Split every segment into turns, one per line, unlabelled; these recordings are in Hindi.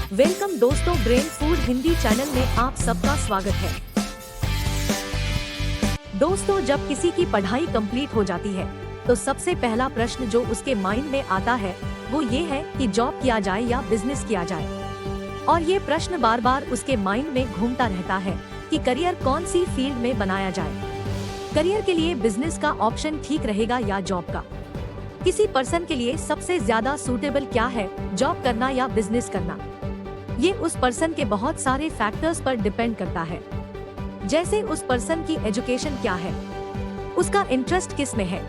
वेलकम दोस्तों, ब्रेन फूड हिंदी चैनल में आप सबका स्वागत है। दोस्तों, जब किसी की पढ़ाई कंप्लीट हो जाती है तो सबसे पहला प्रश्न जो उसके माइंड में आता है वो ये है कि जॉब किया जाए या बिजनेस किया जाए। और ये प्रश्न बार बार उसके माइंड में घूमता रहता है कि करियर कौन सी फील्ड में बनाया जाए। करियर के लिए बिजनेस का ऑप्शन ठीक रहेगा या जॉब का। किसी पर्सन के लिए सबसे ज्यादा सूटेबल क्या है, जॉब करना या बिजनेस करना। ये उस पर्सन के बहुत सारे फैक्टर्स पर डिपेंड करता है, जैसे उस पर्सन की एजुकेशन क्या है, उसका इंटरेस्ट किस में है,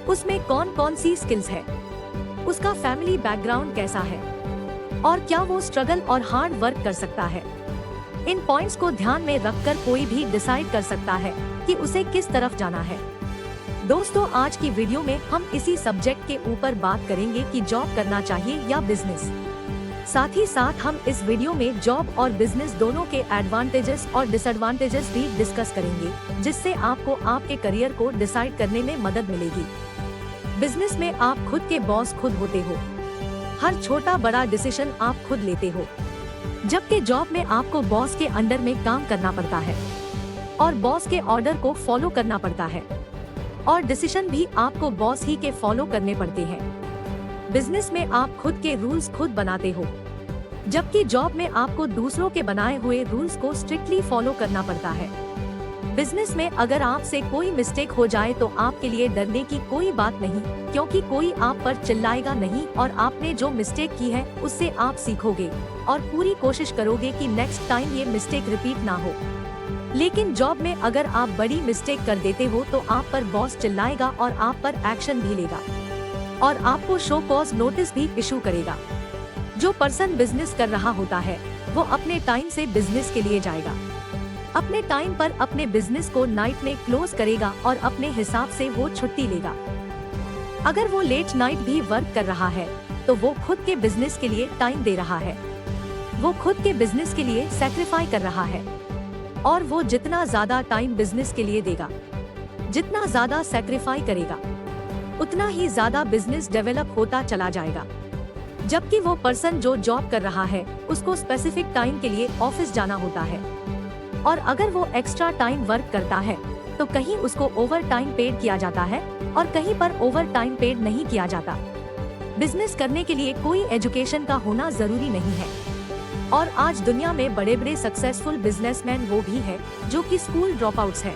उसमें कौन कौन सी स्किल्स है, उसका फैमिली बैकग्राउंड कैसा है और क्या वो स्ट्रगल और हार्ड वर्क कर सकता है। इन पॉइंट्स को ध्यान में रखकर कोई भी डिसाइड कर सकता है कि उसे किस तरफ जाना है। दोस्तों, आज की वीडियो में हम इसी सब्जेक्ट के ऊपर बात करेंगे कि जॉब करना चाहिए या बिजनेस। साथ ही साथ हम इस वीडियो में जॉब और बिजनेस दोनों के एडवांटेजेस और डिसएडवांटेजेस भी डिस्कस करेंगे, जिससे आपको आपके करियर को डिसाइड करने में मदद मिलेगी। बिजनेस में आप खुद के बॉस खुद होते हो, हर छोटा बड़ा डिसीजन आप खुद लेते हो, जबकि जॉब में आपको बॉस के अंडर में काम करना पड़ता है और बॉस के ऑर्डर को फॉलो करना पड़ता है और डिसीजन भी आपको बॉस ही के फॉलो करने पड़ते हैं। बिजनेस में आप खुद के रूल्स खुद बनाते हो, जबकि जॉब में आपको दूसरों के बनाए हुए रूल्स को स्ट्रिक्टली फॉलो करना पड़ता है। बिजनेस में अगर आपसे कोई मिस्टेक हो जाए तो आपके लिए डरने की कोई बात नहीं, क्योंकि कोई आप पर चिल्लाएगा नहीं और आपने जो मिस्टेक की है उससे आप सीखोगे और पूरी कोशिश करोगे कि नेक्स्ट टाइम ये मिस्टेक रिपीट ना हो। लेकिन जॉब में अगर आप बड़ी मिस्टेक कर देते हो तो आप पर बॉस चिल्लाएगा और आप पर एक्शन भी लेगा और आपको शो कॉज नोटिस भी इशू करेगा। जो पर्सन बिजनेस कर रहा होता है वो अपने टाइम से बिजनेस के लिए जाएगा, अपने टाइम पर अपने बिजनेस को नाइट में क्लोज करेगा और अपने हिसाब से वो छुट्टी लेगा। अगर वो लेट नाइट भी वर्क कर रहा है तो वो खुद के बिजनेस के लिए टाइम दे रहा है, वो खुद के बिजनेस के लिए सैक्रिफाई कर रहा है और वो जितना ज्यादा टाइम बिजनेस के लिए देगा, जितना ज्यादा सैक्रिफाई करेगा, उतना ही ज्यादा बिजनेस डेवलप होता चला जाएगा। जबकि वो पर्सन जो जॉब कर रहा है उसको स्पेसिफिक टाइम के लिए ऑफिस जाना होता है और अगर वो एक्स्ट्रा टाइम वर्क करता है तो कहीं उसको ओवर टाइम पेड किया जाता है और कहीं पर ओवर टाइम पेड नहीं किया जाता। बिजनेस करने के लिए कोई एजुकेशन का होना जरूरी नहीं है और आज दुनिया में बड़े बड़े सक्सेसफुल बिजनेसमैन वो भी है जो कि स्कूल ड्रॉप आउट्स है।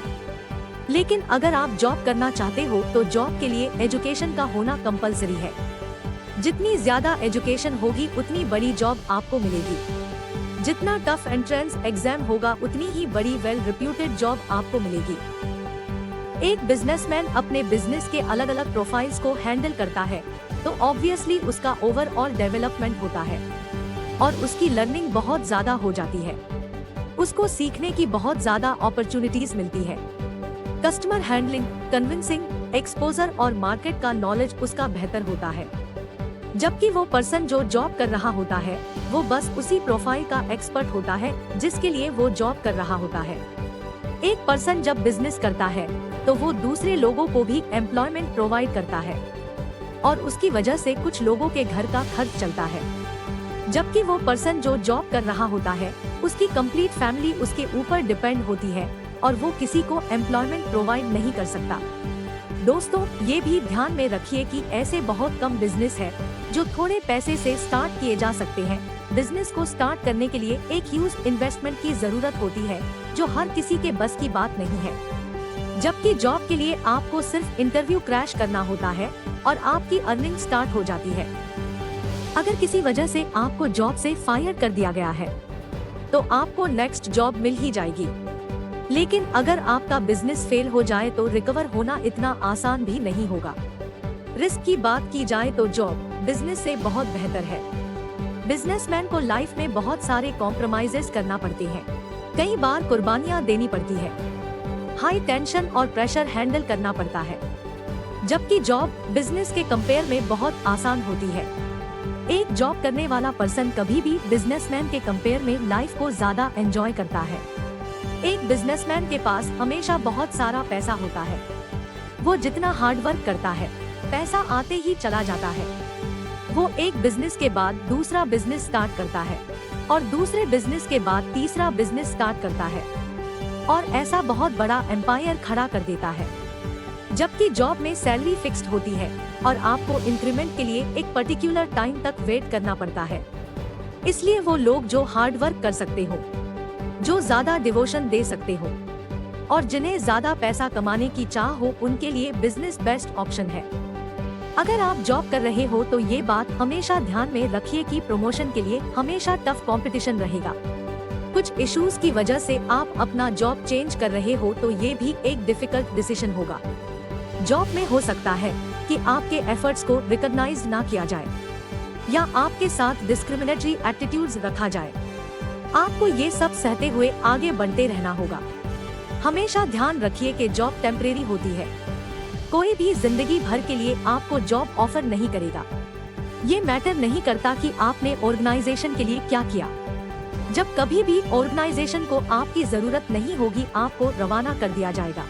लेकिन अगर आप जॉब करना चाहते हो तो जॉब के लिए एजुकेशन का होना कंपलसरी है। जितनी ज्यादा एजुकेशन होगी उतनी बड़ी जॉब आपको मिलेगी, जितना टफ एंट्रेंस एग्जाम होगा उतनी ही बड़ी वेल रिप्यूटेड जॉब आपको मिलेगी। एक बिजनेसमैन अपने बिजनेस के अलग अलग प्रोफाइल्स को हैंडल करता है तो ऑब्वियसली उसका ओवरऑल डेवलपमेंट होता है और उसकी लर्निंग बहुत ज्यादा हो जाती है, उसको सीखने की बहुत ज्यादा अपॉर्चुनिटीज मिलती है। कस्टमर हैंडलिंग, कन्विंसिंग, एक्सपोजर और मार्केट का नॉलेज उसका बेहतर होता है। जबकि वो पर्सन जो जॉब कर रहा होता है वो बस उसी प्रोफाइल का एक्सपर्ट होता है जिसके लिए वो जॉब कर रहा होता है। एक पर्सन जब बिजनेस करता है तो वो दूसरे लोगों को भी एम्प्लॉयमेंट प्रोवाइड करता है और उसकी वजह से कुछ लोगों के घर का खर्च चलता है। जबकि वो पर्सन जो जॉब कर रहा होता है उसकी कंप्लीट फैमिली उसके ऊपर डिपेंड होती है और वो किसी को एम्प्लॉयमेंट प्रोवाइड नहीं कर सकता। दोस्तों, ये भी ध्यान में रखिए कि ऐसे बहुत कम बिजनेस है जो थोड़े पैसे से स्टार्ट किए जा सकते हैं। बिजनेस को स्टार्ट करने के लिए एक ह्यूज इन्वेस्टमेंट की जरूरत होती है जो हर किसी के बस की बात नहीं है। जबकि जॉब के लिए आपको सिर्फ इंटरव्यू क्रैश करना होता है और आपकी अर्निंग स्टार्ट हो जाती है। अगर किसी वजह से आपको जॉब से फायर कर दिया गया है तो आपको नेक्स्ट जॉब मिल ही जाएगी। लेकिन अगर आपका बिजनेस फेल हो जाए तो रिकवर होना इतना आसान भी नहीं होगा। रिस्क की बात की जाए तो जॉब बिजनेस से बहुत बेहतर है। बिजनेसमैन को लाइफ में बहुत सारे कॉम्प्रोमाइजेस करना पड़ते हैं, कई बार कुर्बानियां देनी पड़ती है, हाई टेंशन और प्रेशर हैंडल करना पड़ता है। जबकि जॉब बिजनेस के कंपेयर में बहुत आसान होती है। एक जॉब करने वाला पर्सन कभी भी बिजनेसमैन के कंपेयर में लाइफ को ज्यादा एंजॉय करता है। एक बिजनेसमैन के पास हमेशा बहुत सारा पैसा होता है, वो जितना हार्ड वर्क करता है पैसा आते ही चला जाता है। वो एक बिजनेस के बाद दूसरा बिजनेस स्टार्ट करता है और दूसरे बिजनेस के बाद तीसरा बिजनेस स्टार्ट करता है और ऐसा बहुत बड़ा एम्पायर खड़ा कर देता है। जबकि जॉब में सैलरी फिक्स्ड होती है और आपको इंक्रीमेंट के लिए एक पर्टिकुलर टाइम तक वेट करना पड़ता है। इसलिए वो लोग जो हार्ड वर्क कर सकते हो, जो ज्यादा डिवोशन दे सकते हो और जिन्हें ज्यादा पैसा कमाने की चाह हो, उनके लिए बिजनेस बेस्ट ऑप्शन है। अगर आप जॉब कर रहे हो तो ये बात हमेशा ध्यान में रखिए कि प्रमोशन के लिए हमेशा टफ कंपटीशन रहेगा। कुछ इश्यूज की वजह से आप अपना जॉब चेंज कर रहे हो तो ये भी एक डिफिकल्ट डिसीजन होगा। जॉब में हो सकता है कि आपके एफर्ट्स को रिकॉग्नाइज ना किया जाए या आपके साथ डिस्क्रिमिनेटरी एटीट्यूड्स रखा जाए। आपको ये सब सहते हुए आगे बढ़ते रहना होगा। हमेशा ध्यान रखिए कि जॉब टेम्परेरी होती है। कोई भी जिंदगी भर के लिए आपको जॉब ऑफर नहीं करेगा। ये मैटर नहीं करता कि आपने ऑर्गेनाइजेशन के लिए क्या किया। जब कभी भी ऑर्गेनाइजेशन को आपकी जरूरत नहीं होगी, आपको रवाना कर दिया जाएगा।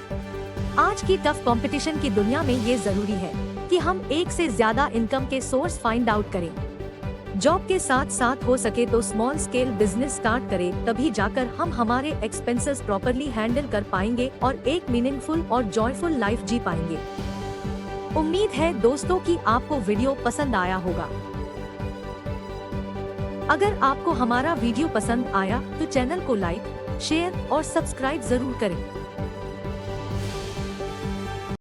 आज की टफ कंपटीशन की दुनिया में ये जरूरी है कि हम एक से ज्यादा इनकम के सोर्स फाइंड आउट करें। जॉब के साथ साथ हो सके तो स्मॉल स्केल बिजनेस स्टार्ट करें, तभी जाकर हम हमारे एक्सपेंसेस प्रॉपरली हैंडल कर पाएंगे और एक मीनिंगफुल और जॉयफुल लाइफ जी पाएंगे। उम्मीद है दोस्तों कि आपको वीडियो पसंद आया होगा। अगर आपको हमारा वीडियो पसंद आया तो चैनल को लाइक, शेयर और सब्सक्राइब जरूर करें।